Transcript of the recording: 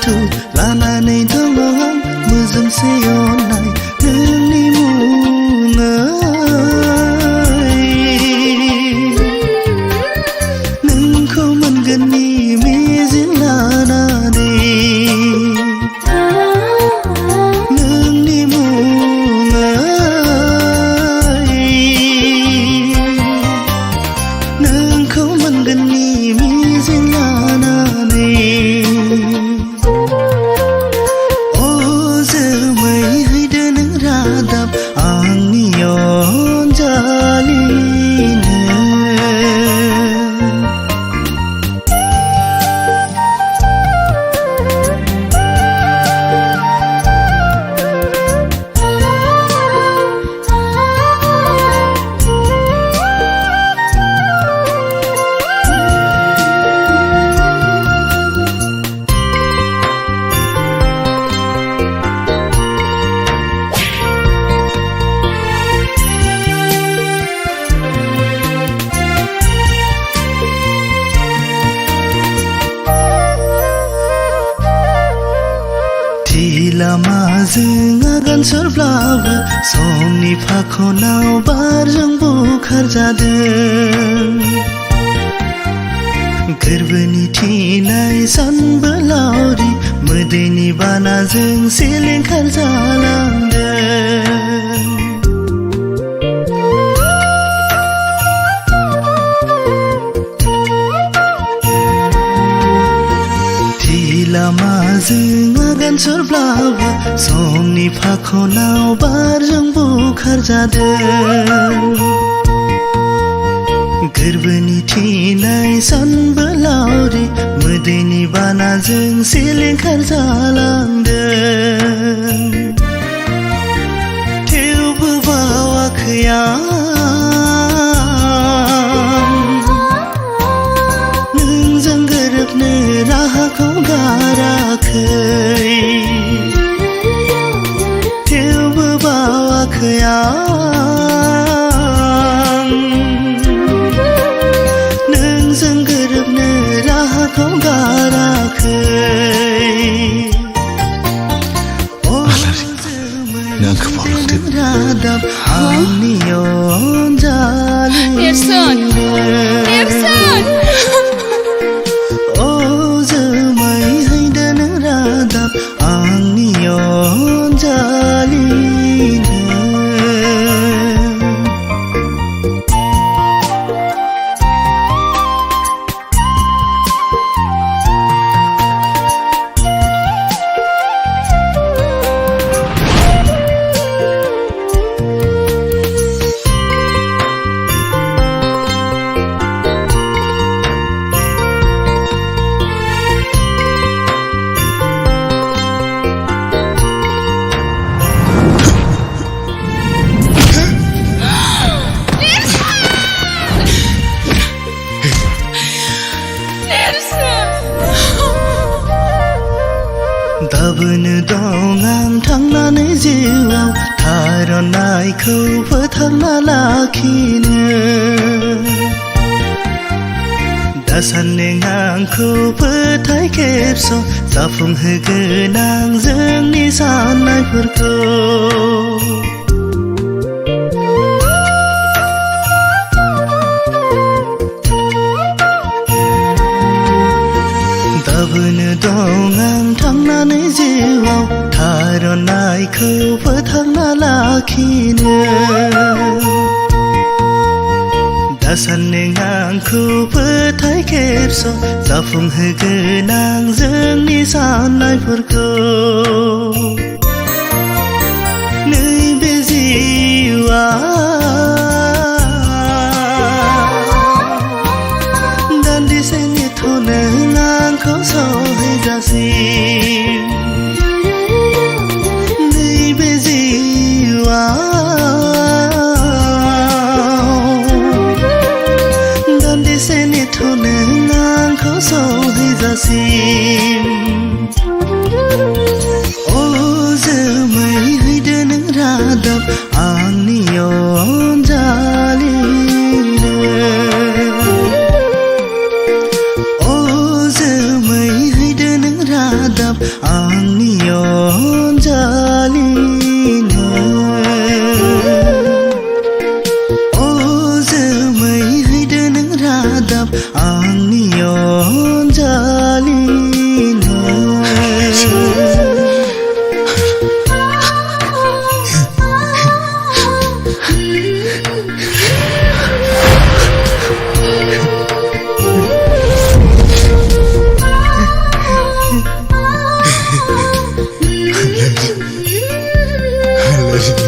बाथौ लानानै दङ आं मोजोमसे अननाय नोंनि मुङै नोंखौ मोनगोननि मिजिं लानानै नोंनि मुङै नोंखौ मोनगोननि मिजिं लानानै अ जोमै हैदो नों रादाब आंनि अनजालिनो लामाजों आगान सुरब्लाबो समनि फाखनाव बारजों बुखारजादों गोरबोनि थैनाय सानबोलावरि मोदैनि बानाजों सिलिंखार जालांदों लामाजों आगान सुरब्लाबो समनि फाखनाव बारजों बुखारजादों गोरबोनि थैनाय सानबोलावरि मोदैनि बानाजों सिलिंखार जालांदों थेवबो बावाखै आं नोंजों गोरोबनो राहाखौ गाराखै थेवबो बावाखै आं नोंजों गोरोबनो राहाखौ गाराखै रादाब आंनि अनजालिनो आंनि अनजालिनो दाबोनो दं आं थांनानै जिउआव थारनायखौ फोथांना लाखिनो दासान्दि आंखौ फोथाय खेबस' जाफुंहोगोन आं जोंनि साननायफोरखौ दाबोनो दं आं थांनानै जिउआव थारनायखौ फोथांना लाखिनो दासान्दि आंखौ फोथाय खेबस' जाफुंहोगोन आं जोंनि साननायफोरखौ नैबे जिउआ दान्दिसेनिथ' नों आंखौ सहैजासिम नैबे जिउआ दान्दिसेनिथ' नों आंखौ सहैजासिम अ आंनि अनजालिनो अ जोमै हैदो नों रादाब आंनि अनजालिनो I love you.